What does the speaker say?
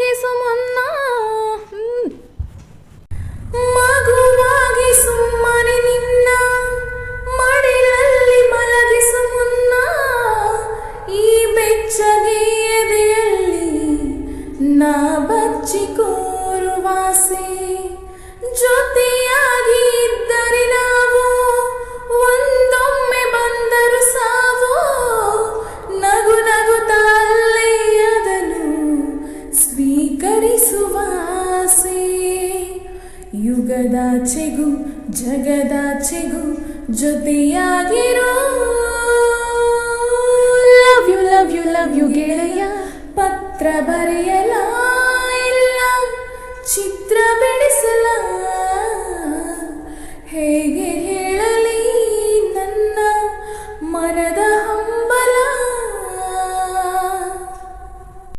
ಮಲಗಿಸು ಮುನ್ನ ಮಗುವಾಗಿ ಸುಮ್ಮನೆ ನಿನ್ನ ಮಡಿಲಲ್ಲಿ ಮಲಗಿಸು ಮುನ್ನ ಈ ಬೆಚ್ಚಗೆ ಎದೆಯಲ್ಲಿ ನಾ ಬಚ್ಚಿ ಕೋರುವಾಸೆ ಜೊತೆಯಾಗಿ ಇದ್ದರೆ ನಾವು ಒಂದೊಮ್ಮೆ ಬಂದರು ಸಾವು ನಗು ನಗುತ್ತಲ್ಲೇ ಅದನ್ನು ಸ್ವೀಕರಿಸುವ ಆಸೆ ಯುಗದಾಚೆಗೂ ಜಗದಾಚೆಗೂ ಜೊತೆಯಾಗಿರೋ ಲವ್ ಯು ಗೆಳೆಯ ಪತ್ರ ಬರೆಯಲ ಇಲ್ಲ ಚಿತ್ರ ಬಿಡಿಸಲ ಹೇಗೆ